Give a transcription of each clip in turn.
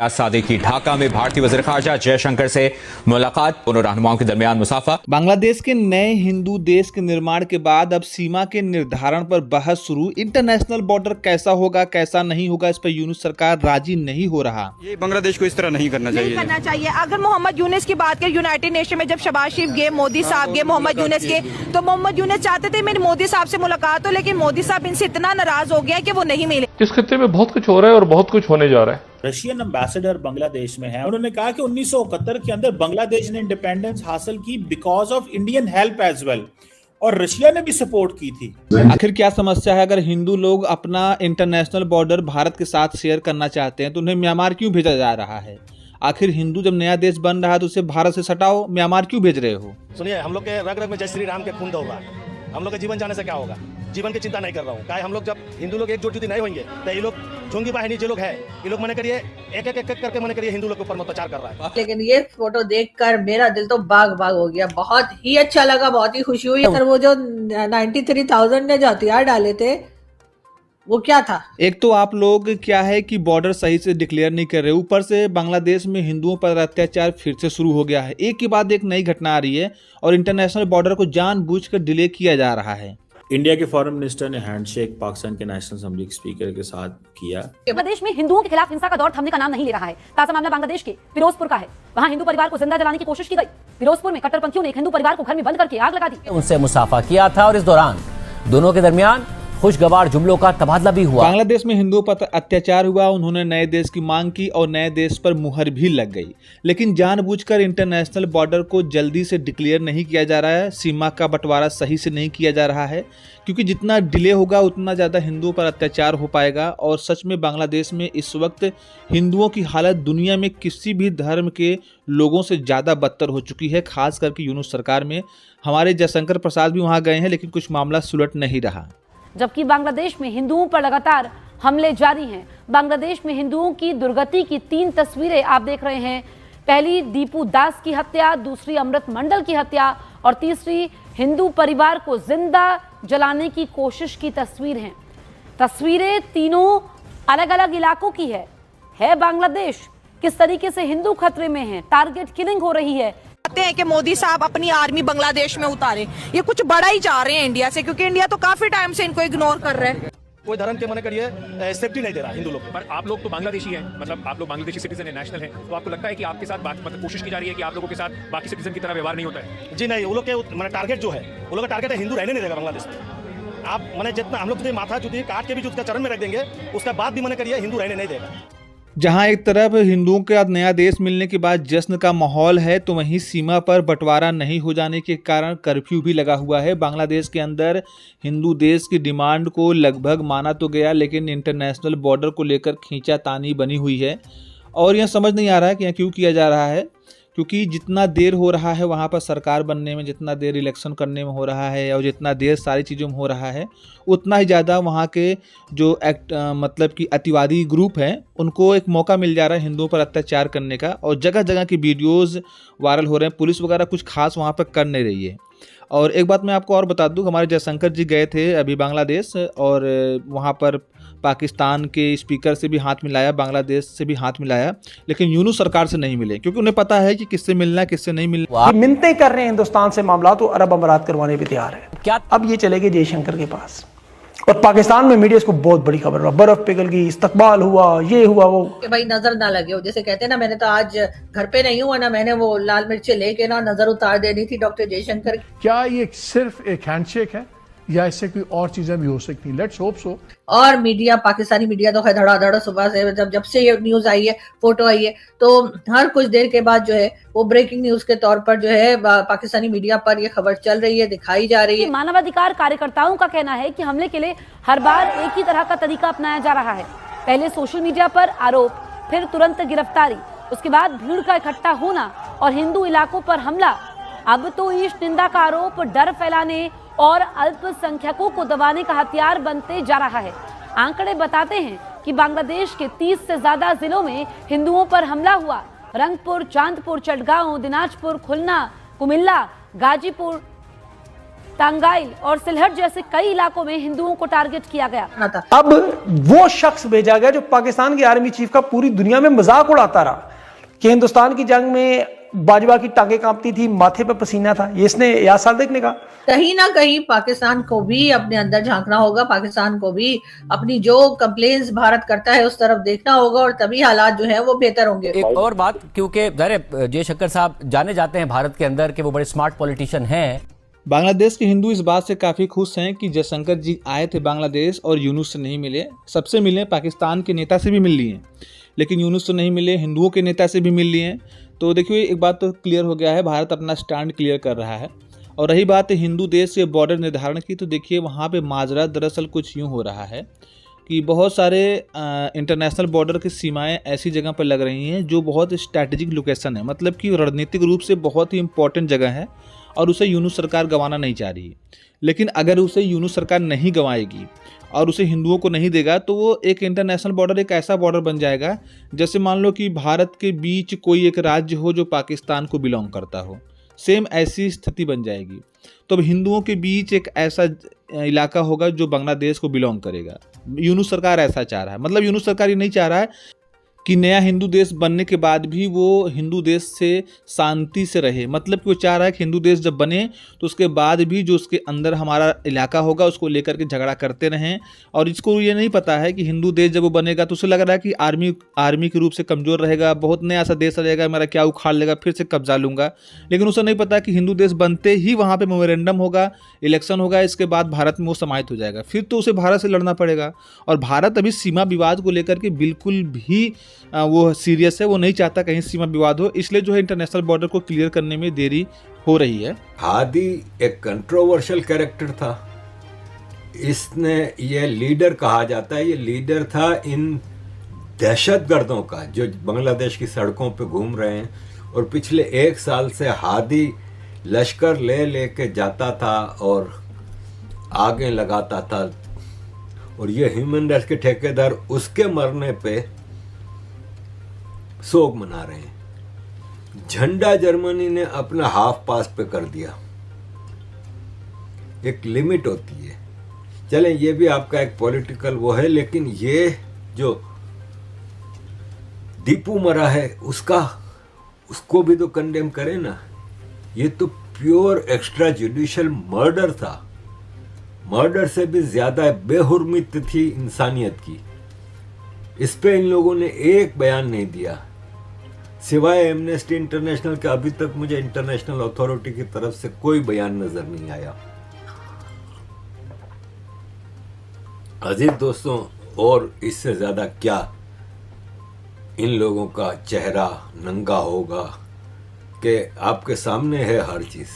सादी की ढाका में भारतीय वज़ीर ख़ारजा जयशंकर से मुलाकात, दोनों रहनुमाओं के दरमियान मुसाफा। बांग्लादेश के नए हिंदू देश के निर्माण के बाद अब सीमा के निर्धारण पर बहस शुरू। इंटरनेशनल बॉर्डर कैसा होगा कैसा नहीं होगा, इस पर यूनुस सरकार राजी नहीं हो रहा। ये बांग्लादेश को इस तरह नहीं करना चाहिए। अगर मोहम्मद यूनुस की बात करें, यूनाइटेड नेशन में जब शहबाज शरीफ गए, मोदी साहब गए मोहम्मद यूनुस के, तो मोहम्मद यूनुस चाहते थे मेरी मोदी साहब से मुलाकात हो, लेकिन मोदी साहब इनसे इतना नाराज हो गया कि वो नहीं मिले। इस खत्ते में बहुत कुछ हो रहा है और बहुत कुछ होने जा रहा है। रशियन एम्बेसडर बांग्लादेश में है, उन्होंने कहा कि 1971 के अंदर बांग्लादेश ने इंडिपेंडेंस हासिल की because of Indian help as well, और रशिया ने भी सपोर्ट की थी। आखिर क्या समस्या है? अगर हिंदू लोग अपना इंटरनेशनल बॉर्डर भारत के साथ शेयर करना चाहते हैं तो उन्हें म्यांमार क्यों भेजा जा रहा है? आखिर हिंदू जब नया देश बन रहा है तो उसे भारत से सटाओ, म्यांमार क्यों भेज रहे हो? सुनिए, हम लोग के रग रग में जय श्री राम के खून दौड़ रहा है। हम लोग के जीवन जाने से क्या होगा? जीवन की चिंता नहीं कर रहा हूँ। क्या हम लोग जब हिंदू लोग एकजुट नहीं होंगे तो ये लोग झुंगी बाहिनी जो लोग है, ये लोग मने करिए एक करके मने करिए हिंदू लोग के ऊपर अत्याचार कर रहा है। लेकिन ये फोटो देखकर मेरा दिल तो बाग बाग हो गया। बहुत ही अच्छा लगा, बहुत ही खुशी हुई। सर वो जो 93,000 ने जो हथियार डाले थे वो क्या था? एक तो आप लोग क्या है कि बॉर्डर सही से डिक्लेयर नहीं कर रहे, ऊपर से बांग्लादेश में हिंदुओं पर अत्याचार फिर से शुरू हो गया है। एक के बाद एक नई घटना आ रही है और इंटरनेशनल बॉर्डर को जानबूझकर डिले किया जा रहा है। इंडिया के फॉरेन मिनिस्टर ने हैंडशेक पाकिस्तान के नेशनल असेंबली के स्पीकर के साथ किया। बांग्लादेश में हिंदुओं के खिलाफ हिंसा का दौर थमने का नाम नहीं ले रहा है। ताजा मामला बांग्लादेश के फिरोजपुर का है। वहां हिंदू परिवार को जिंदा जलाने की कोशिश की गई। फिरोजपुर में कट्टरपंथियों ने एक हिंदू परिवार को घर में बंद करके आग लगा दी। उनसे मुसाफा किया था और इस दौरान दोनों के दरमियान खुशगवार जुमलों का तबादला भी हुआ। बांग्लादेश में हिंदुओं पर अत्याचार हुआ, उन्होंने नए देश की मांग की और नए देश पर मुहर भी लग गई। लेकिन जानबूझकर इंटरनेशनल बॉर्डर को जल्दी से डिक्लेयर नहीं किया जा रहा है, सीमा का बंटवारा सही से नहीं किया जा रहा है, क्योंकि जितना डिले होगा उतना ज़्यादा हिंदुओं पर अत्याचार हो पाएगा। और सच में बांग्लादेश में इस वक्त हिंदुओं की हालत दुनिया में किसी भी धर्म के लोगों से ज़्यादा बदतर हो चुकी है, खास करके यूनुस सरकार में। हमारे जयशंकर प्रसाद भी वहाँ गए हैं, लेकिन कुछ मामला सुलट नहीं रहा। जबकि बांग्लादेश में हिंदुओं पर लगातार हमले जारी हैं। बांग्लादेश में हिंदुओं की दुर्गति की 3 तस्वीरें आप देख रहे हैं। पहली दीपू दास की हत्या, दूसरी अमृत मंडल की हत्या और तीसरी हिंदू परिवार को जिंदा जलाने की कोशिश की तस्वीर हैं। तस्वीरें तीनों अलग अलग इलाकों की है बांग्लादेश। किस तरीके से हिंदू खतरे में हैं, टारगेट किलिंग हो रही है। हैं कि मोदी साहब अपनी आर्मी बांग्लादेश में उतारे, ये कुछ बड़ा ही चाह रहे हैं इंडिया से, क्योंकि इंडिया तो काफी टाइम से इनको इग्नोर कर रहे हैं। कोई धर्म के मने करिए सेफ्टी नहीं दे रहा हिंदू लोग को। पर आप लोग तो बांग्लादेशी हैं, मतलब आप लोग बांग्लादेशी सिटीजन है, नेशनल है, तो आपको लगता है कि आपके साथ मतलब कोशिश की जा रही है कि आप लोगों के साथ बाकी सिटीजन की तरह व्यवहार नहीं होता है? जी नहीं, वो लोग के टारगेट जो है, वो लोग का टारगेट है हिंदू रहने नहीं देगा बांग्लादेश में। आप मैंने जितना हम लोग तो माथा चुती काट के भी उसका चरण में रख देंगे, उसका बाद भी मने करिए हिंदू रहने नहीं देगा। जहां एक तरफ हिंदुओं का नया देश मिलने के बाद जश्न का माहौल है, तो वहीं सीमा पर बंटवारा नहीं हो जाने के कारण कर्फ्यू भी लगा हुआ है। बांग्लादेश के अंदर हिंदू देश की डिमांड को लगभग माना तो गया, लेकिन इंटरनेशनल बॉर्डर को लेकर खींचातानी बनी हुई है। और यह समझ नहीं आ रहा है कि यह क्यों किया जा रहा है, क्योंकि जितना देर हो रहा है वहाँ पर सरकार बनने में, जितना देर इलेक्शन करने में हो रहा है और जितना देर सारी चीज़ों में हो रहा है, उतना ही ज़्यादा वहाँ के जो मतलब कि अतिवादी ग्रुप हैं उनको एक मौका मिल जा रहा है हिंदुओं पर अत्याचार करने का। और जगह जगह की वीडियोज़ वायरल हो रहे हैं। पुलिस वगैरह कुछ खास वहाँ पर कर नहीं रही है। और एक बात मैं आपको और बता दूं, हमारे जयशंकर जी गए थे अभी बांग्लादेश, और वहाँ पर पाकिस्तान के स्पीकर से भी हाथ मिलाया, बांग्लादेश से भी हाथ मिलाया, लेकिन यूनुस सरकार से नहीं मिले, क्योंकि उन्हें पता है कि किससे मिलना है किससे नहीं मिलना। मिन्नतें कर रहे हैं हिंदुस्तान से, मामला तो अरब अमारात करवाने भी तैयार है। क्या अब ये चले गए जयशंकर के पास, और पाकिस्तान में मीडिया इसको बहुत बड़ी खबर रहा, बर्फ पिघल गई, इस्तकबाल हुआ, ये हुआ वो। कि भाई नजर ना लगे हो, जैसे कहते हैं ना, मैंने तो आज घर पे नहीं हुआ ना, मैंने वो लाल मिर्च लेके ना नजर उतार देनी थी डॉक्टर जयशंकर। क्या ये सिर्फ एक हैंडशेक है या इससे कोई और चीजें भी हो सकती हैं? Let's hope so. और मीडिया, पाकिस्तानी मीडिया तो धड़ाधड़ सुबह से जब से ये न्यूज आई है, फोटो आई है, तो हर कुछ देर के बाद जो है वो ब्रेकिंग न्यूज के तौर पर जो है पाकिस्तानी मीडिया पर ये खबर चल रही है, दिखाई जा रही है। मानवाधिकार कार्यकर्ताओं का कहना है कि हमले के लिए हर बार एक ही तरह का तरीका अपनाया जा रहा है। पहले सोशल मीडिया पर आरोप, फिर तुरंत गिरफ्तारी, उसके बाद भीड़ का इकट्ठा होना और हिंदू इलाकों पर हमला। अब तो ईश निंदा का आरोप डर फैलाने और अल्पसंख्यकों को दबाने का हथियार बनते जा रहा है। आंकड़े बताते हैं कि बांग्लादेश के 30 से ज्यादा जिलों में हिंदुओं पर हमला हुआ। रंगपुर, चांदपुर, चटगांव, दिनाजपुर, खुलना, कुमिल्ला, गाजीपुर, टांगाइल और सिलहट जैसे कई इलाकों में हिंदुओं को टारगेट किया गया। अब वो शख्स भेजा गया जो पाकिस्तान के आर्मी चीफ का पूरी दुनिया में मजाक उड़ाता रहा कि हिंदुस्तान की जंग में बाजवा की टांगे कांपती थी, माथे पे पसीना था। ये इसने याद सादिक ने कहा। कहीं ना कहीं पाकिस्तान को भी अपने अंदर झांकना होगा, पाकिस्तान को भी अपनी जो कंप्लेंट्स भारत करता है उस तरफ देखना होगा और तभी हालात जो है वो बेहतर होंगे। एक और बात, क्योंकि जयशंकर साहब जाने जाते हैं भारत के अंदर कि वो बड़े स्मार्ट पॉलिटिशियन हैं। बांग्लादेश के हिंदू इस बात से काफ़ी खुश हैं कि जयशंकर जी आए थे बांग्लादेश और यूनुस से नहीं मिले। सबसे मिले, पाकिस्तान के नेता से भी मिल लिए, लेकिन यूनुस से नहीं मिले, हिंदुओं के नेता से भी मिल लिए। तो देखिए एक बात तो क्लियर हो गया है, भारत अपना स्टैंड क्लियर कर रहा है। और रही बात हिंदू देश के बॉर्डर निर्धारण की, तो देखिए वहाँ पे माजरा दरअसल कुछ यूँ हो रहा है कि बहुत सारे इंटरनेशनल बॉर्डर की सीमाएं ऐसी जगह पर लग रही हैं जो बहुत स्ट्रैटेजिक लोकेशन है, मतलब कि रणनीतिक रूप से बहुत ही इंपॉर्टेंट जगह है और उसे यूनुस सरकार गंवाना नहीं चाह रही। लेकिन अगर उसे यूनुस सरकार नहीं गंवाएगी और उसे हिंदुओं को नहीं देगा तो वो एक इंटरनेशनल बॉर्डर एक ऐसा बॉर्डर बन जाएगा जैसे मान लो कि भारत के बीच कोई एक राज्य हो जो पाकिस्तान को बिलोंग करता हो, सेम ऐसी स्थिति बन जाएगी। तो अब हिंदुओं के बीच एक ऐसा इलाका होगा जो बांग्लादेश को बिलोंग करेगा। यूनुस सरकार ऐसा चाह रहा है, मतलब यूनुस सरकार ये नहीं चाह रहा है कि नया हिंदू देश बनने के बाद भी वो हिंदू देश से शांति से रहे, मतलब कि वो चाह रहा है कि हिंदू देश जब बने तो उसके बाद भी जो उसके अंदर हमारा इलाका होगा उसको लेकर के झगड़ा करते रहें। और इसको ये नहीं पता है कि हिंदू देश जब वो बनेगा तो उसे लग रहा है कि आर्मी के रूप से कमज़ोर रहेगा, बहुत नया सा देश रहेगा, मेरा क्या उखाड़ लेगा, फिर से कब्जा लूँगा। लेकिन उसे नहीं पता कि हिंदू देश बनते ही वहाँ पर मेमोरेंडम होगा, इलेक्शन होगा, इसके बाद भारत में वो समाहित हो जाएगा, फिर तो उसे भारत से लड़ना पड़ेगा। और भारत अभी सीमा विवाद को लेकर के बिल्कुल भी वो सीरियस है, वो नहीं चाहता कहीं सीमा विवाद हो, इसलिए जो है इंटरनेशनल बॉर्डर को क्लियर करने में देरी हो रही है। हादी एक कंट्रोवर्शियल कैरेक्टर था, इसने ये लीडर कहा जाता है, ये लीडर था इन दहशतगर्दों का जो बांग्लादेश की सड़कों पे घूम रहे हैं। और पिछले 1 साल से हादी लश्कर ले के जाता था और आगे लगाता था, और ये ह्यूमन राइट्स के ठेकेदार उसके मरने पे शोक मना रहे हैं। झंडा जर्मनी ने अपना हाफ पास पे कर दिया। एक लिमिट होती है, चलें ये भी आपका एक पॉलिटिकल वो है, लेकिन ये जो दीपू मरा है उसको भी तो कंडेम करें ना। ये तो प्योर एक्स्ट्रा जुडिशियल मर्डर था, मर्डर से भी ज्यादा बेहुर्मत थी इंसानियत की। इस पे इन लोगों ने एक बयान नहीं दिया, सिवाय एमनेस्टी इंटरनेशनल के। अभी तक मुझे इंटरनेशनल अथॉरिटी की तरफ से कोई बयान नजर नहीं आया। अजीज दोस्तों, और इससे ज्यादा क्या इन लोगों का चेहरा नंगा होगा कि आपके सामने है हर चीज।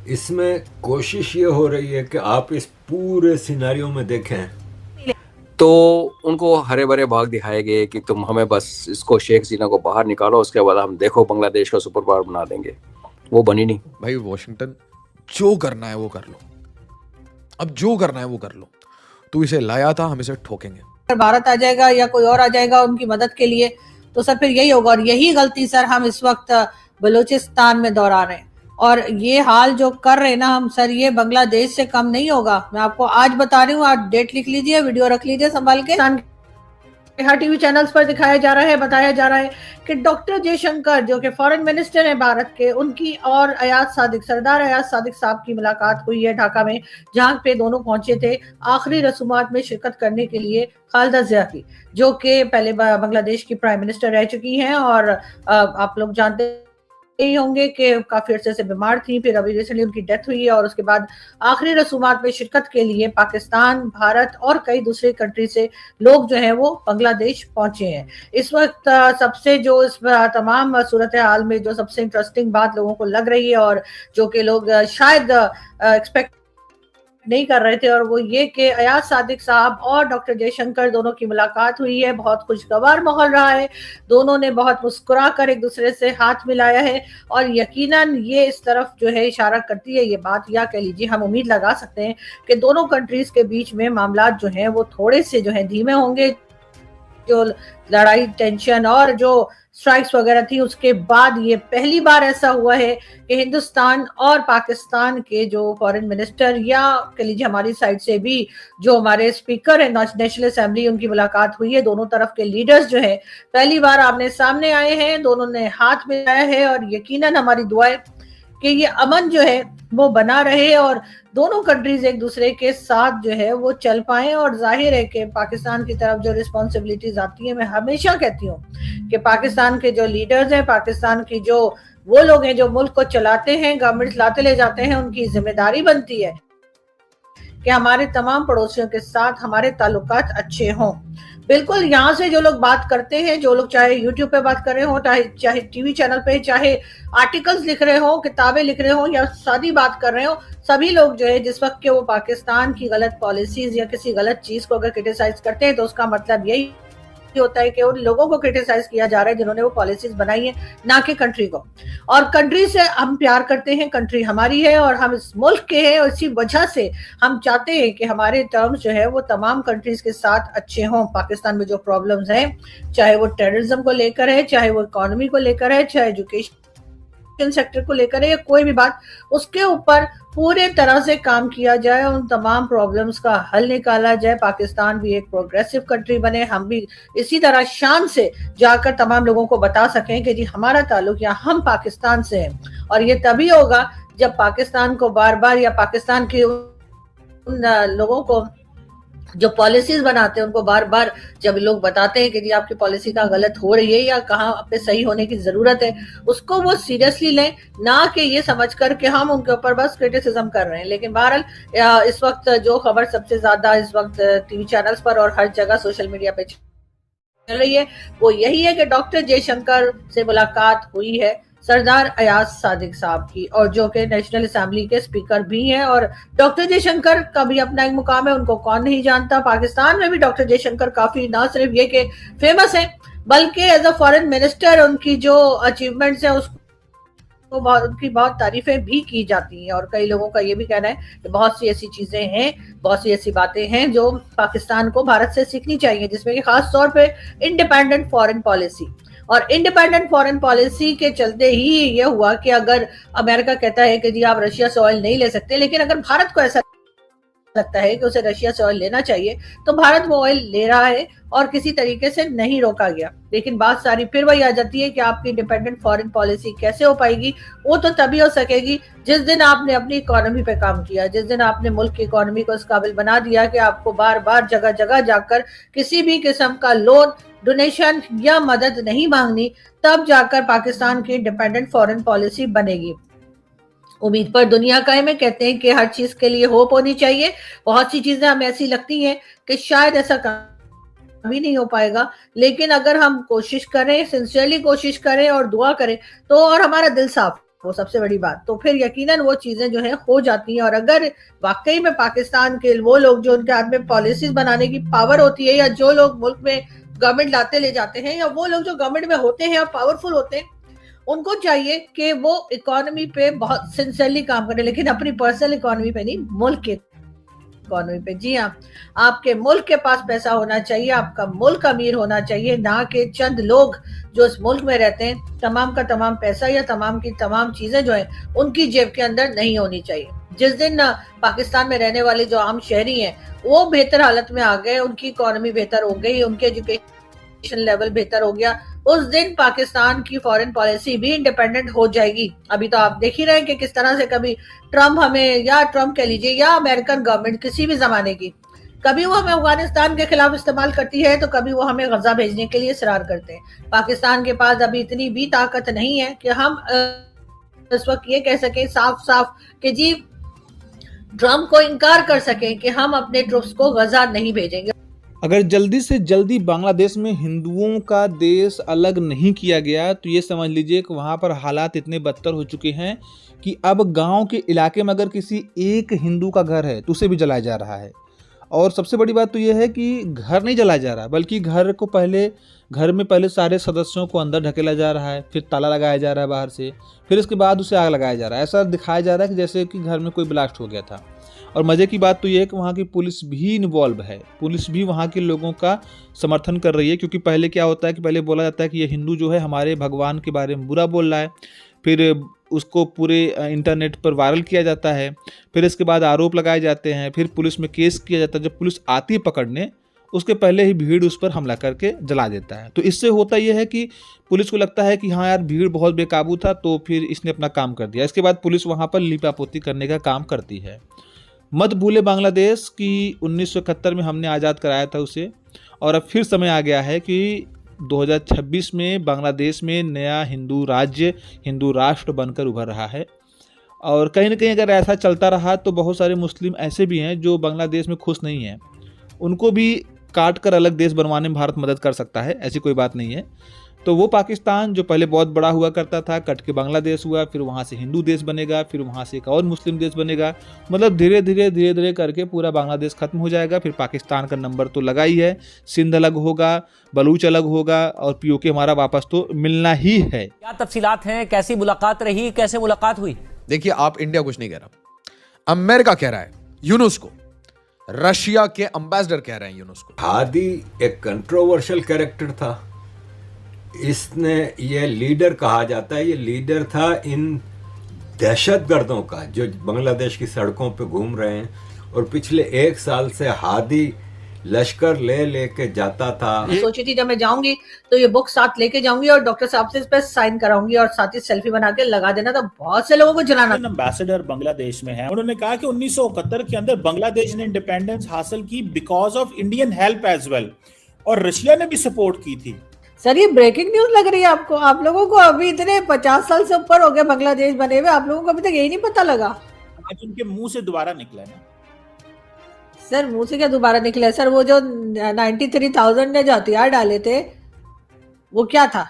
इसमें कोशिश ये हो रही है कि आप इस पूरे सिनेरियो में देखें तो उनको हरे भरे भाग दिखाए गए कि तुम हमें बस इसको शेख हसीना को बाहर निकालो, उसके बाद हम देखो बांग्लादेश का सुपर पावर बना देंगे। वो बनी नहीं। भाई वॉशिंगटन जो करना है वो कर लो, अब जो करना है वो कर लो। तू इसे लाया था, हम इसे ठोकेंगे। अगर भारत आ जाएगा या कोई और आ जाएगा उनकी मदद के लिए तो सर फिर यही होगा। और यही गलती सर हम इस वक्त बलूचिस्तान में दोहरा रहे हैं। और ये हाल जो कर रहे हैं ना हम सर, ये बांग्लादेश से कम नहीं होगा। मैं आपको आज बता रही हूँ, आज डेट लिख लीजिए, वीडियो रख लीजिए संभाल के। हर टीवी चैनल्स पर दिखाया जा रहा है, बताया जा रहा है कि डॉक्टर जयशंकर जो कि फॉरेन मिनिस्टर हैं भारत के, उनकी और अयाज सादिक, सरदार अयाज सादिक साहब की मुलाकात हुई है ढाका में, जहां पे दोनों पहुंचे थे आखिरी रसूमात में शिरकत करने के लिए। खालिदा जिया की, जो कि पहले बांग्लादेश की प्राइम मिनिस्टर रह चुकी हैं और आप लोग जानते ही होंगे कि काफी अर्से से बीमार थी, फिर अभी रिसेंटली उनकी डेथ हुई है और उसके बाद आखिरी रसूमात में शिरकत के लिए पाकिस्तान, भारत और कई दूसरे कंट्री से लोग जो हैं वो बांग्लादेश पहुंचे हैं। इस वक्त सबसे जो इस तमाम सूरत हाल में जो सबसे इंटरेस्टिंग बात लोगों को लग रही है और जो कि लोग शायद एक्सपेक्ट नहीं कर रहे थे, और वो ये कि अयाज सादिक साहब और डॉक्टर जयशंकर दोनों की मुलाकात हुई है। बहुत खुशगवार माहौल रहा है, दोनों ने बहुत मुस्कुरा कर एक दूसरे से हाथ मिलाया है और यकीनन ये इस तरफ जो है इशारा करती है ये बात, या कह लीजिए हम उम्मीद लगा सकते हैं कि दोनों कंट्रीज के बीच में मामलात जो हैं वो थोड़े से जो है धीमे होंगे, जो लड़ाई टेंशन और जो स्ट्राइक्स वगैरह थी उसके बाद ये पहली बार ऐसा हुआ है कि हिंदुस्तान और पाकिस्तान के जो फॉरेन मिनिस्टर या कह लीजिए हमारी साइड से भी जो हमारे स्पीकर है नेशनल असेंबली, उनकी मुलाकात हुई है। दोनों तरफ के लीडर्स जो है पहली बार आमने सामने आए हैं, दोनों ने हाथ मिलाया है और यकीनन हमारी दुआ है कि ये अमन जो है वो बना रहे और दोनों कंट्रीज एक दूसरे के साथ जो है वो चल पाए। और जाहिर है कि पाकिस्तान की तरफ जो रिस्पॉन्सिबिलिटीज आती है, मैं हमेशा कहती हूँ कि पाकिस्तान के जो लीडर्स हैं, पाकिस्तान की जो वो लोग हैं जो मुल्क को चलाते हैं, गवर्नमेंट लाते ले जाते हैं, उनकी जिम्मेदारी बनती है कि हमारे तमाम पड़ोसियों के साथ हमारे ताल्लुकात अच्छे हों। बिल्कुल यहाँ से जो लोग बात करते हैं, जो लोग चाहे यूट्यूब पे बात कर रहे हो, चाहे टीवी चैनल पे, चाहे आर्टिकल्स लिख रहे हो, किताबें लिख रहे हो या सादी बात कर रहे हो, सभी लोग जो है जिस वक्त के वो पाकिस्तान की गलत पॉलिसीज या किसी गलत चीज को अगर क्रिटिसाइज करते हैं तो उसका मतलब यही होता है कि उन लोगों को क्रिटिसाइज किया जा रहा है जिन्होंने वो पॉलिसीज बनाई है, ना कि कंट्री को। और कंट्री से हम प्यार करते हैं, कंट्री हमारी है और हम इस मुल्क के हैं और इसी वजह से हम चाहते हैं कि हमारे टर्म्स जो है वो तमाम कंट्रीज के साथ अच्छे हों। पाकिस्तान में जो प्रॉब्लम्स हैं, चाहे वो टेररिज्म को लेकर है, चाहे वो इकोनॉमी को लेकर है, चाहे एजुकेशन सेक्टर को लेकर है या कोई भी बात, उसके ऊपर पूरे तरह से काम किया जाए, उन तमाम प्रॉब्लम्स का हल निकाला जाए। पाकिस्तान भी एक प्रोग्रेसिव कंट्री बने, हम भी इसी तरह शान से जाकर तमाम लोगों को बता सकें कि जी हमारा ताल्लुक या हम पाकिस्तान से हैं। और ये तभी होगा जब पाकिस्तान को बार बार या पाकिस्तान के उन लोगों को जो पॉलिसीज बनाते हैं उनको बार बार जब लोग बताते हैं कि जी आपकी पॉलिसी का गलत हो रही है या कहाँ पे सही होने की जरूरत है, उसको वो सीरियसली लें, ना कि ये समझ कर कि हम उनके ऊपर बस क्रिटिसिज्म कर रहे हैं। लेकिन बहरहाल इस वक्त जो खबर सबसे ज्यादा इस वक्त टीवी चैनल्स पर और हर जगह सोशल मीडिया पे चल रही है वो यही है कि डॉक्टर जयशंकर से मुलाकात हुई है सरदार अयाज सादिक साहब की, और जो कि नेशनल असेंबली के स्पीकर भी हैं। और डॉक्टर जयशंकर का भी अपना एक मुकाम है, उनको कौन नहीं जानता। पाकिस्तान में भी डॉक्टर जयशंकर काफी ना सिर्फ ये कि फेमस है बल्कि एज अ फॉरेन मिनिस्टर उनकी जो अचीवमेंट्स हैं उसको उनकी बहुत तारीफें भी की जाती हैं। और कई लोगों का ये भी कहना है कि बहुत सी ऐसी चीजें हैं, बहुत सी ऐसी बातें हैं जो पाकिस्तान को भारत से सीखनी चाहिए, जिसमें कि खास तौर पे इंडिपेंडेंट फॉरेन पॉलिसी। और इंडिपेंडेंट फॉरेन पॉलिसी के चलते ही ये हुआ कि अगर अमेरिका कहता है कि जी आप रशिया से ऑयल नहीं ले सकते, लेकिन अगर भारत को ऐसा लगता है कि उसे रशिया से ऑयल लेना चाहिए तो भारत वो ऑयल ले रहा है और किसी तरीके से नहीं रोका गया। लेकिन बात सारी फिर वही आ जाती है कि आपकी इंडिपेंडेंट फॉरेन पॉलिसी कैसे हो पाएगी। वो तो तभी हो सकेगी जिस दिन आपने अपनी इकोनॉमी पे काम किया, जिस दिन आपने मुल्क की इकोनॉमी को इस काबिल बना दिया कि आपको बार बार जगह जगह जाकर किसी भी किस्म का लोन, डोनेशन या मदद नहीं मांगनी, तब जाकर पाकिस्तान की इंडिपेंडेंट फॉरेन पॉलिसी बनेगी। उम्मीद पर दुनिया कायम है, कहते हैं कि हर चीज के लिए होप होनी चाहिए। बहुत सी चीजें हमें ऐसी लगती हैं कि शायद ऐसा कभी नहीं हो पाएगा, लेकिन अगर हम कोशिश करें, सिंसियरली कोशिश करें और दुआ करें तो, और हमारा दिल साफ हो, सबसे बड़ी बात, तो फिर यकीनन वो चीजें जो है हो जाती हैं। और अगर वाकई में पाकिस्तान के वो लोग जो उनके हाथ में पॉलिसीज बनाने की पावर होती है, या जो लोग मुल्क में गवर्नमेंट लाते ले जाते हैं, या वो लोग जो गवर्नमेंट में होते हैं और पावरफुल होते हैं, उनको चाहिए कि वो इकोनॉमी पे बहुत सिंसियरली काम करें, लेकिन अपनी पर्सनल इकोनॉमी पे नहीं, मुल्क के इकोनॉमी पे। जी हाँ, आपके मुल्क के पास पैसा होना चाहिए, आपका मुल्क अमीर होना चाहिए, ना कि चंद लोग जो इस मुल्क में रहते हैं तमाम का तमाम पैसा या तमाम की तमाम चीजें जो है उनकी जेब के अंदर नहीं होनी चाहिए। जिस दिन पाकिस्तान में रहने वाले जो आम शहरी हैं वो बेहतर हालत में आ गए, उनकी इकोनॉमी बेहतर हो गई, उनके एजुकेशन लेवल बेहतर हो गया, उस दिन पाकिस्तान की फॉरेन पॉलिसी भी इंडिपेंडेंट हो जाएगी। अभी तो आप देख ही रहे हैं कि किस तरह से कभी ट्रम्प हमें, या ट्रम्प कह लीजिए या अमेरिकन गवर्नमेंट किसी भी जमाने की, कभी वो हमें अफगानिस्तान के खिलाफ इस्तेमाल करती है तो कभी वो हमें गजा भेजने के लिए इसरार करते हैं। पाकिस्तान के पास अभी इतनी भी ताकत नहीं है कि हम इस वक्त ये कह सकें साफ साफ कि जी ट्रम्प को इनकार कर सकें कि हम अपने ट्रुप्स को गजा नहीं भेजेंगे। अगर जल्दी से जल्दी बांग्लादेश में हिंदुओं का देश अलग नहीं किया गया तो ये समझ लीजिए कि वहाँ पर हालात इतने बदतर हो चुके हैं कि अब गांव के इलाके में अगर किसी एक हिंदू का घर है तो उसे भी जलाया जा रहा है। और सबसे बड़ी बात तो ये है कि घर नहीं जलाया जा रहा, बल्कि घर में पहले सारे सदस्यों को अंदर ढकेला जा रहा है, फिर ताला लगाया जा रहा है बाहर से, फिर इसके बाद उसे आग लगाया जा रहा है। ऐसा दिखाया जा रहा है कि जैसे कि घर में कोई ब्लास्ट हो गया था। और मज़े की बात तो ये है कि वहाँ की पुलिस भी इन्वॉल्व है, पुलिस भी वहाँ के लोगों का समर्थन कर रही है। क्योंकि पहले क्या होता है कि पहले बोला जाता है कि ये हिंदू जो है हमारे भगवान के बारे में बुरा बोल रहा है, फिर उसको पूरे इंटरनेट पर वायरल किया जाता है, फिर इसके बाद आरोप लगाए जाते हैं, फिर पुलिस में केस किया जाता है। जब पुलिस आती है पकड़ने, उसके पहले ही भीड़ उस पर हमला करके जला देता है। तो इससे होता यह है कि पुलिस को लगता है कि हाँ यार भीड़ बहुत बेकाबू था, तो फिर इसने अपना काम कर दिया। इसके बाद पुलिस वहाँ पर लीपापोती करने का काम करती है। मत भूले बांग्लादेश की 1971 में हमने आज़ाद कराया था उसे, और अब फिर समय आ गया है कि 2026 में बांग्लादेश में नया हिंदू राज्य, हिंदू राष्ट्र बनकर उभर रहा है। और कहीं ना कहीं अगर ऐसा चलता रहा तो बहुत सारे मुस्लिम ऐसे भी हैं जो बांग्लादेश में खुश नहीं हैं, उनको भी काट कर अलग देश बनवाने में भारत मदद कर सकता है, ऐसी कोई बात नहीं है। तो वो पाकिस्तान जो पहले बहुत बड़ा हुआ करता था, कट के बांग्लादेश हुआ, फिर वहाँ से हिंदू देश बनेगा, फिर वहाँ से एक और मुस्लिम देश बनेगा, मतलब धीरे धीरे करके पूरा बांग्लादेश खत्म हो जाएगा। फिर पाकिस्तान का नंबर तो लगा ही है, सिंध अलग होगा, बलूच अलग होगा, और पीओके हमारा वापस तो मिलना ही है। क्या तफसीलात हैं, कैसी मुलाकात रही, कैसे मुलाकात हुई? देखिए, आप इंडिया कुछ नहीं कह रहा, अमेरिका कह रहा है, यूनेस्को, रशिया के एम्बेसडर कह रहे हैं यूनेस्को। हादी एक कंट्रोवर्शियल कैरेक्टर था, इसने ये लीडर कहा जाता है, ये लीडर था इन दहशतगर्दों का जो बांग्लादेश की सड़कों पे घूम रहे हैं। और पिछले 1 साल से हादी लश्कर लेके जाता था। सोची थी जब मैं जाऊंगी तो ये बुक साथ लेके जाऊंगी और डॉक्टर साहब से इस पे साइन कराऊंगी और साथ ही सेल्फी बना के लगा देना, तो बहुत से लोगों को जलाना। एम्बेसडर बांग्लादेश में है, उन्होंने कहा कि 1971 के अंदर बांग्लादेश ने इंडिपेंडेंस हासिल की because of Indian help as well, और रशिया ने भी सपोर्ट की थी। सर ये ब्रेकिंग न्यूज लग रही है आपको? आप लोगों को अभी इतने 50 साल से ऊपर हो गए बांग्लादेश बने हुए, आप लोगों को अभी तक यही नहीं पता लगा? आज उनके मुंह से दोबारा निकला है ना सर, मुंह से क्या दोबारा निकला? सर वो जो 93,000 ने जो हथियार डाले थे वो क्या था?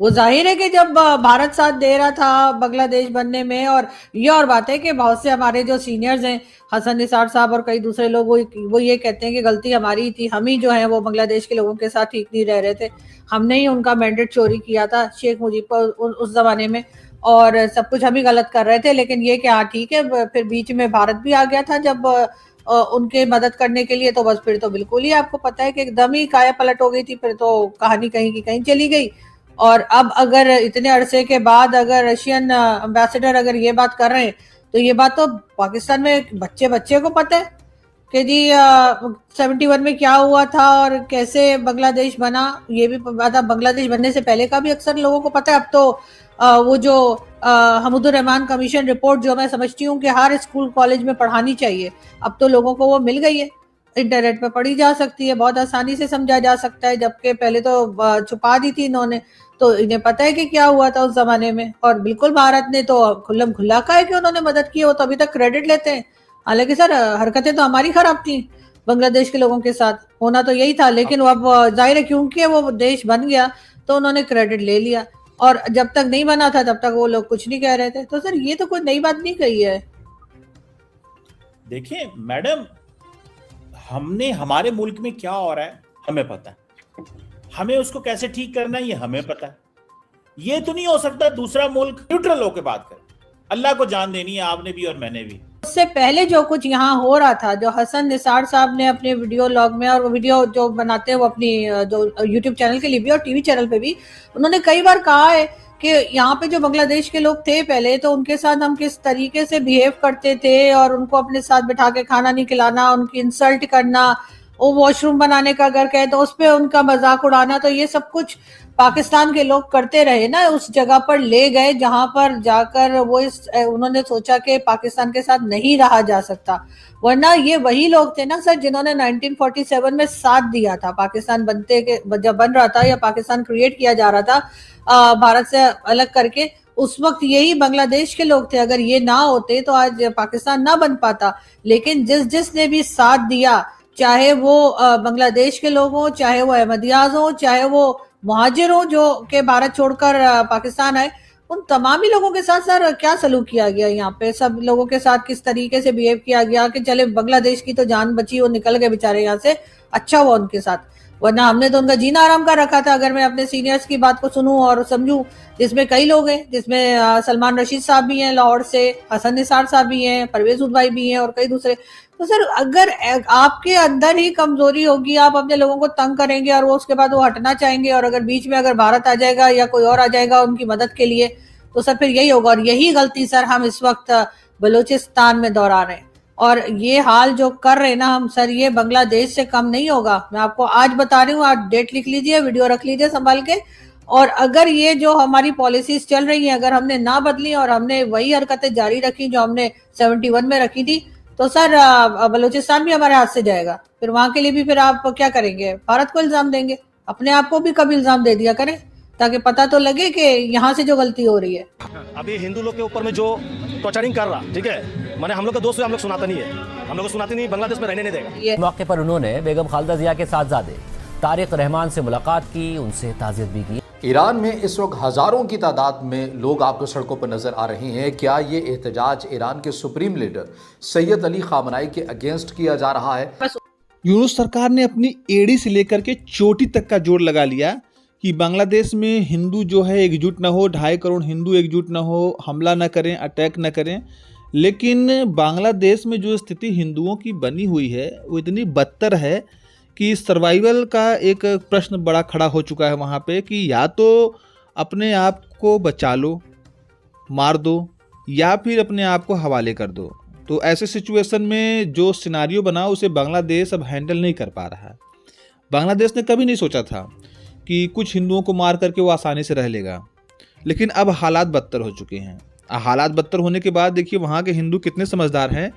वो जाहिर है कि जब भारत साथ दे रहा था बांग्लादेश बनने में, और ये और बात है कि बहुत से हमारे जो सीनियर्स हैं, हसन निसार साहब और कई दूसरे लोग, वो ये कहते हैं कि गलती हमारी थी, हम ही जो है वो बांग्लादेश के लोगों के साथ ठीक नहीं रह रहे थे, हमने ही उनका मैंडेट चोरी किया था शेख मुजीब पर उस जमाने में, और सब कुछ हम ही गलत कर रहे थे। लेकिन ये कि हाँ ठीक है, फिर बीच में भारत भी आ गया था जब उनके मदद करने के लिए, तो बस फिर तो बिल्कुल ही आपको पता है कि एकदम ही काया पलट हो गई थी, फिर तो कहानी कहीं की कहीं चली गई। और अब अगर इतने अरसे के बाद अगर रशियन एम्बेसडर अगर ये बात कर रहे हैं, तो ये बात तो पाकिस्तान में बच्चे को पता है कि जी 71 में क्या हुआ था और कैसे बांग्लादेश बना, ये भी पता। बांग्लादेश बनने से पहले का भी अक्सर लोगों को पता है। अब तो वो जो हमीदुर रहमान कमीशन रिपोर्ट जो मैं समझती हूँ कि हर स्कूल कॉलेज में पढ़ानी चाहिए, अब तो लोगों को वो मिल गई है, इंटरनेट पे पढ़ी जा सकती है, बहुत आसानी से समझा जा सकता है, जबकि पहले तो छुपा दी थी इन्होंने। तो इन्हें पता है कि क्या हुआ था उस जमाने में, और बिल्कुल भारत ने तो खुल्लम खुल्ला कहा है कि उन्होंने मदद की, वो तो अभी तक क्रेडिट लेते हैं। हालांकि सर हरकतें तो हमारी खराब थी बांग्लादेश के लोगों के साथ, होना तो यही था, लेकिन अब जाहिर है क्योंकि वो देश बन गया तो उन्होंने क्रेडिट ले लिया, और जब तक नहीं बना था तब तक वो लोग कुछ नहीं कह रहे थे। तो सर ये तो कोई नई बात नहीं कही है। देखिए मैडम, हमने हमारे मुल्क में क्या हो रहा है हमें पता है, हमें उसको कैसे ठीक करना है ये हमें पता है। ये तो नहीं हो सकता दूसरा मुल्क न्यूट्रल होकर बात करे। अल्लाह को जान देनी है आपने भी और मैंने भी। उससे पहले जो कुछ यहाँ हो रहा था, जो हसन निसार साहब ने अपने वीडियो लॉग में, और वो वीडियो जो बनाते हैं वो अपनी जो यूट्यूब चैनल के लिए भी और टीवी चैनल पे भी, उन्होंने कई बार कहा है कि यहाँ पे जो बांग्लादेश के लोग थे पहले, तो उनके साथ हम किस तरीके से बिहेव करते थे, और उनको अपने साथ बिठा के खाना नहीं खिलाना, उनकी इंसल्ट करना, वो वॉशरूम बनाने का अगर कहे तो उस पर उनका मजाक उड़ाना, तो ये सब कुछ पाकिस्तान के लोग करते रहे ना। उस जगह पर ले गए जहां पर जाकर वो उन्होंने सोचा कि पाकिस्तान के साथ नहीं रहा जा सकता, वरना ये वही लोग थे ना सर जिन्होंने 1947 में साथ दिया था पाकिस्तान बनते के, जब बन रहा था या पाकिस्तान क्रिएट किया जा रहा था भारत से अलग करके, उस वक्त यही बांग्लादेश के लोग थे। अगर ये ना होते तो आज पाकिस्तान ना बन पाता। लेकिन जिसने भी साथ दिया, चाहे वो बांग्लादेश के लोग हों, चाहे वो अहमदियाज हों, चाहे वो मुहाजिर हों जो के भारत छोड़कर पाकिस्तान आए, उन तमाम ही लोगों के साथ सर क्या सलूक किया गया, यहाँ पे सब लोगों के साथ किस तरीके से बिहेव किया गया कि चले बांग्लादेश की तो जान बची, वो निकल गए बेचारे यहाँ से, अच्छा हुआ उनके साथ। वरना हमने तो उनका जीना आराम कर रखा था, अगर मैं अपने सीनियर्स की बात को सुनूं और समझूं, जिसमें कई लोग हैं, जिसमें सलमान रशीद साहब भी हैं लाहौर से, हसन निसार साहब भी हैं, परवेज उदवाई भी हैं और कई दूसरे। तो सर अगर आपके अंदर ही कमजोरी होगी, आप अपने लोगों को तंग करेंगे और वो उसके बाद वो हटना चाहेंगे, और अगर बीच में अगर भारत आ जाएगा या कोई और आ जाएगा उनकी मदद के लिए, तो सर फिर यही होगा। और यही गलती सर हम इस वक्त बलूचिस्तान में दोहरा रहे हैं, और ये हाल जो कर रहे हैं ना हम सर, ये बांग्लादेश से कम नहीं होगा। मैं आपको आज बता रही हूँ, आज डेट लिख लीजिए, वीडियो रख लीजिए संभाल के। और अगर ये जो हमारी पॉलिसीज चल रही हैं अगर हमने ना बदली और हमने वही हरकतें जारी रखी जो हमने 71 में रखी थी, तो सर बलूचिस्तान भी हमारे हाथ से जाएगा। फिर वहां के लिए भी फिर आप क्या करेंगे? भारत को इल्जाम देंगे? अपने आप को भी कभी इल्जाम दे दिया करें, ताकि पता तो लगे कि यहाँ से जो गलती हो रही है। अभी हिंदू लोग के ऊपर में जो टॉर्चरिंग कर रहा, ठीक है, मैंने हम लोग का दोस्त हम लोग सुनाता नहीं है, हम लोग को सुनाते नहीं, बांग्लादेश में रहने नहीं देगा। मौके पर उन्होंने बेगम खालिदा जिया के साथजादे तारिक रहमान से मुलाकात की, उनसे ताज़ियत भी की। ईरान में इस वक्त हजारों की तादाद में लोग आपको सड़कों पर नजर आ रहे हैं। क्या ये एहतजाज ईरान के सुप्रीम लीडर सैयद अली खामनाई के अगेंस्ट किया जा रहा है? यूनुस सरकार ने अपनी एड़ी से लेकर के चोटी तक का जोर लगा लिया कि बांग्लादेश में हिंदू जो है एकजुट ना हो, 2.5 करोड़ हिंदू एकजुट ना हो, हमला ना करें, अटैक ना करें। लेकिन बांग्लादेश में जो स्थिति हिंदुओं की बनी हुई है वो इतनी बदतर है कि सर्वाइवल का एक प्रश्न बड़ा खड़ा हो चुका है वहाँ पे, कि या तो अपने आप को बचा लो, मार दो, या फिर अपने आप को हवाले कर दो। तो ऐसे सिचुएशन में जो सिनारियो बना उसे बांग्लादेश अब हैंडल नहीं कर पा रहा है। बांग्लादेश ने कभी नहीं सोचा था कि कुछ हिंदुओं को मार करके वो आसानी से रह लेगा, लेकिन अब हालात बदतर हो चुके हैं। हालात बदतर होने के बाद देखिए वहाँ के हिंदू कितने समझदार हैं,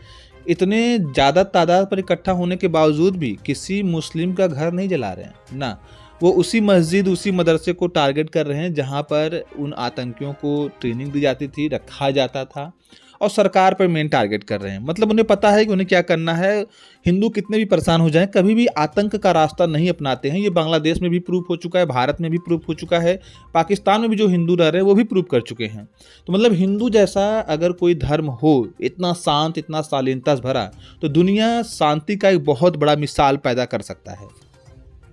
इतने ज़्यादा तादाद पर इकट्ठा होने के बावजूद भी किसी मुस्लिम का घर नहीं जला रहे हैं ना, वो उसी मस्जिद उसी मदरसे को टारगेट कर रहे हैं जहाँ पर उन आतंकियों को ट्रेनिंग दी जाती थी, रखा जाता था, और सरकार पर मेन टारगेट कर रहे हैं। मतलब उन्हें पता है कि उन्हें क्या करना है। हिंदू कितने भी परेशान हो जाएं कभी भी आतंक का रास्ता नहीं अपनाते हैं। ये बांग्लादेश में भी प्रूफ हो चुका है, भारत में भी प्रूफ हो चुका है, पाकिस्तान में भी जो हिंदू रह रहे हैं वो भी प्रूफ कर चुके हैं। तो मतलब हिंदू जैसा अगर कोई धर्म हो, इतना शांत, इतना शालीनता भरा, तो दुनिया शांति का एक बहुत बड़ा मिसाल पैदा कर सकता है।